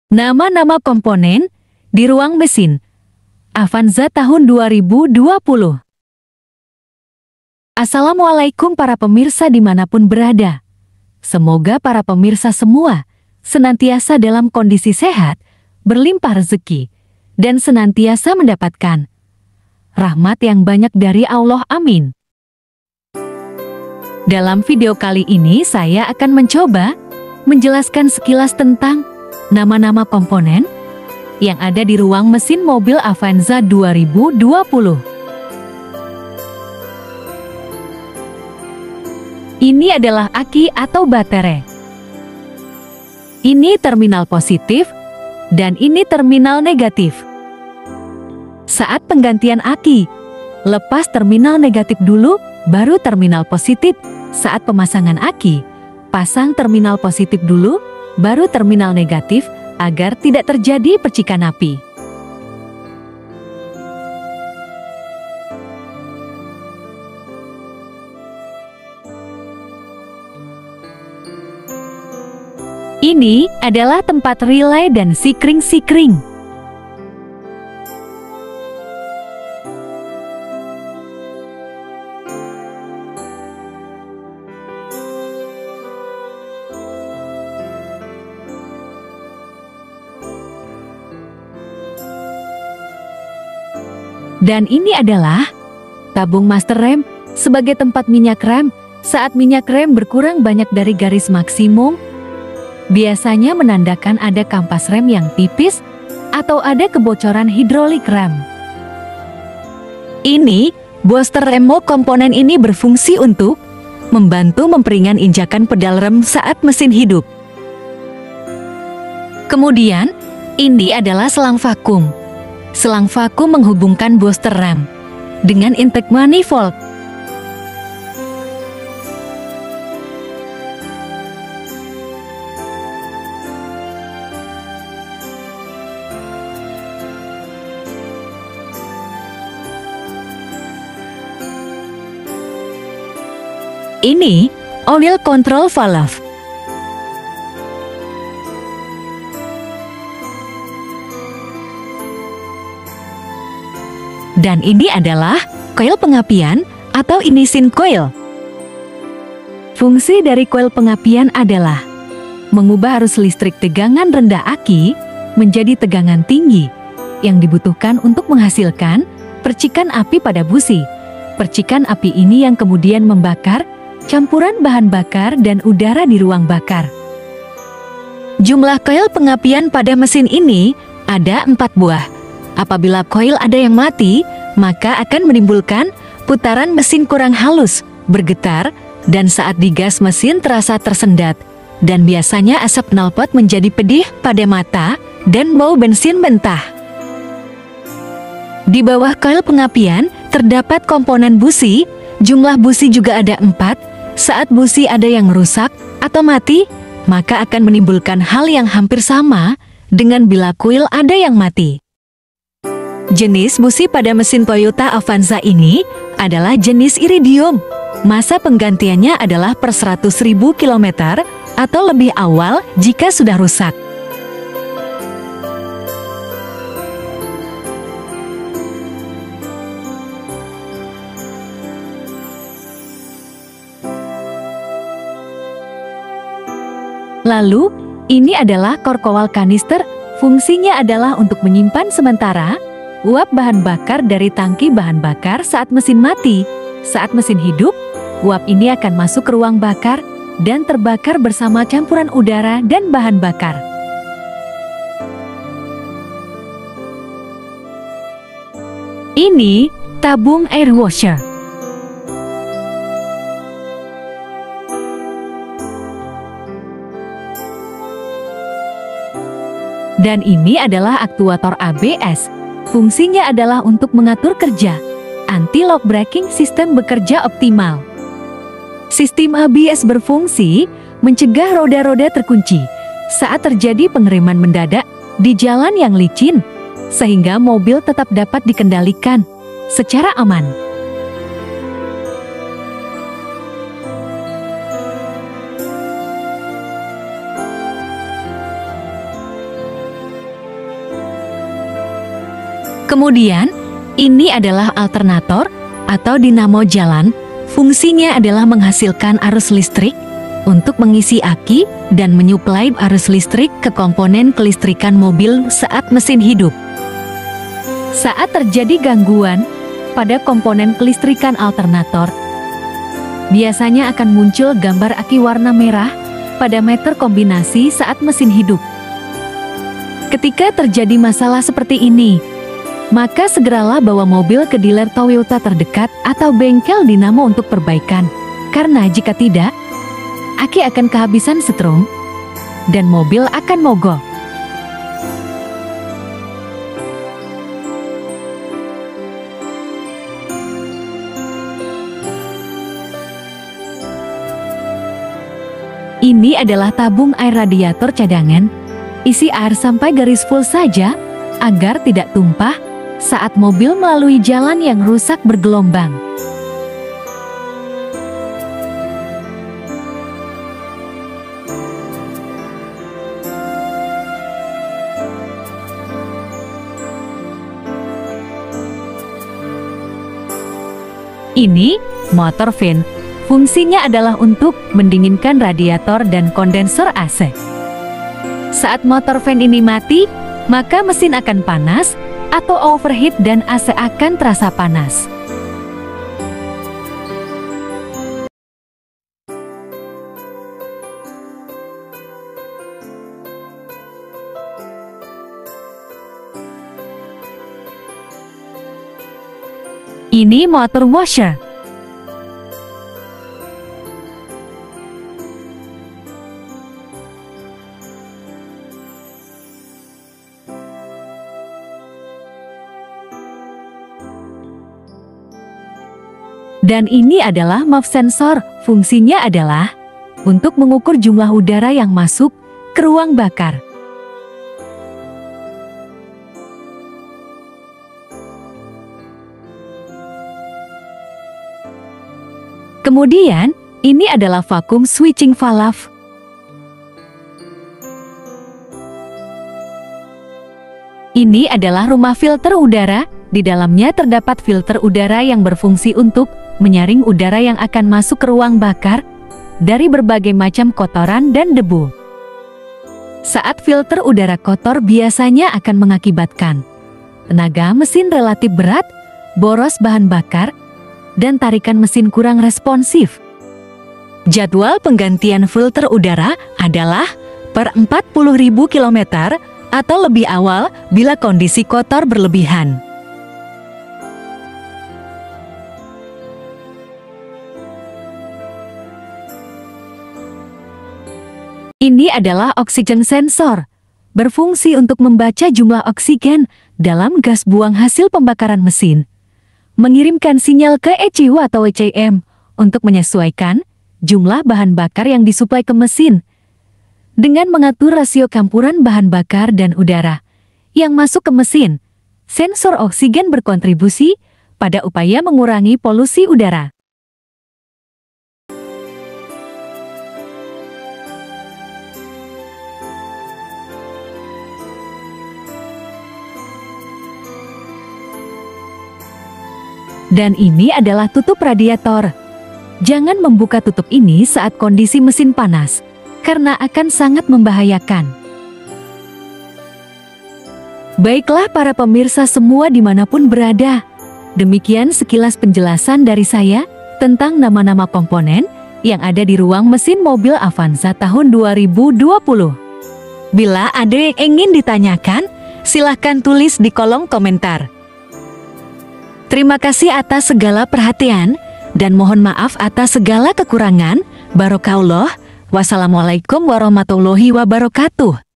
Nama-nama komponen di ruang mesin Avanza tahun 2020. Assalamualaikum para pemirsa dimanapun berada. Semoga para pemirsa semua senantiasa dalam kondisi sehat, berlimpah rezeki, dan senantiasa mendapatkan rahmat yang banyak dari Allah. Amin. Dalam video kali ini saya akan mencoba menjelaskan sekilas tentang nama-nama komponen yang ada di ruang mesin mobil Avanza 2020. Ini adalah aki atau baterai. Ini terminal positif dan ini terminal negatif. Saat penggantian aki, lepas terminal negatif dulu, baru terminal positif. Saat pemasangan aki, pasang terminal positif dulu, baru terminal negatif agar tidak terjadi percikan api. Ini adalah tempat relay dan sikring-sikring. Dan ini adalah tabung master rem sebagai tempat minyak rem. Saat minyak rem berkurang banyak dari garis maksimum, biasanya menandakan ada kampas rem yang tipis atau ada kebocoran hidrolik rem. Ini booster rem. Komponen ini berfungsi untuk membantu memperingan injakan pedal rem saat mesin hidup. Kemudian, ini adalah selang vakum. Selang vakum menghubungkan booster rem dengan intake manifold. Ini oil control valve. Dan ini adalah coil pengapian atau ignition coil. Fungsi dari coil pengapian adalah mengubah arus listrik tegangan rendah aki menjadi tegangan tinggi yang dibutuhkan untuk menghasilkan percikan api pada busi. Percikan api ini yang kemudian membakar campuran bahan bakar dan udara di ruang bakar. Jumlah coil pengapian pada mesin ini ada 4 buah. Apabila coil ada yang mati, maka akan menimbulkan putaran mesin kurang halus, bergetar, dan saat digas mesin terasa tersendat. Dan biasanya asap knalpot menjadi pedih pada mata dan bau bensin mentah. Di bawah coil pengapian terdapat komponen busi. Jumlah busi juga ada 4. Saat busi ada yang rusak atau mati, maka akan menimbulkan hal yang hampir sama dengan bila coil ada yang mati. Jenis busi pada mesin Toyota Avanza ini adalah jenis iridium. Masa penggantiannya adalah per 100.000 km atau lebih awal jika sudah rusak. Lalu, ini adalah korkowal kanister. Fungsinya adalah untuk menyimpan sementara uap bahan bakar dari tangki bahan bakar saat mesin mati. Saat mesin hidup, uap ini akan masuk ke ruang bakar dan terbakar bersama campuran udara dan bahan bakar. Ini tabung air washer. Dan ini adalah aktuator ABS. Fungsinya adalah untuk mengatur kerja anti-lock braking sistem bekerja optimal. Sistem ABS berfungsi mencegah roda-roda terkunci saat terjadi pengereman mendadak di jalan yang licin, sehingga mobil tetap dapat dikendalikan secara aman. Kemudian, ini adalah alternator atau dinamo jalan. Fungsinya adalah menghasilkan arus listrik untuk mengisi aki dan menyuplai arus listrik ke komponen kelistrikan mobil saat mesin hidup. Saat terjadi gangguan pada komponen kelistrikan alternator, biasanya akan muncul gambar aki warna merah pada meter kombinasi saat mesin hidup. Ketika terjadi masalah seperti ini, maka segeralah bawa mobil ke dealer Toyota terdekat atau bengkel dinamo untuk perbaikan. Karena jika tidak, aki akan kehabisan strom dan mobil akan mogok. Ini adalah tabung air radiator cadangan. Isi air sampai garis full saja agar tidak tumpah saat mobil melalui jalan yang rusak bergelombang. Ini motor fan. Fungsinya adalah untuk mendinginkan radiator dan kondensor AC. Saat motor fan ini mati, maka mesin akan panas atau overheat dan AC akan terasa panas. Ini motor washer. Dan ini adalah MUF sensor. Fungsinya adalah untuk mengukur jumlah udara yang masuk ke ruang bakar. Kemudian, ini adalah vacuum switching valve. Ini adalah rumah filter udara. Di dalamnya terdapat filter udara yang berfungsi untuk menyaring udara yang akan masuk ke ruang bakar dari berbagai macam kotoran dan debu. Saat filter udara kotor biasanya akan mengakibatkan tenaga mesin relatif berat, boros bahan bakar, dan tarikan mesin kurang responsif. Jadwal penggantian filter udara adalah per 40.000 km atau lebih awal bila kondisi kotor berlebihan. Ini adalah oksigen sensor, berfungsi untuk membaca jumlah oksigen dalam gas buang hasil pembakaran mesin, mengirimkan sinyal ke ECU atau ECM untuk menyesuaikan jumlah bahan bakar yang disuplai ke mesin, dengan mengatur rasio campuran bahan bakar dan udara yang masuk ke mesin. Sensor oksigen berkontribusi pada upaya mengurangi polusi udara. Dan ini adalah tutup radiator. Jangan membuka tutup ini saat kondisi mesin panas, karena akan sangat membahayakan. Baiklah para pemirsa semua dimanapun berada, demikian sekilas penjelasan dari saya tentang nama-nama komponen yang ada di ruang mesin mobil Avanza tahun 2020. Bila ada yang ingin ditanyakan, silahkan tulis di kolom komentar. Terima kasih atas segala perhatian dan mohon maaf atas segala kekurangan. Barokallah. Wassalamualaikum warahmatullahi wabarakatuh.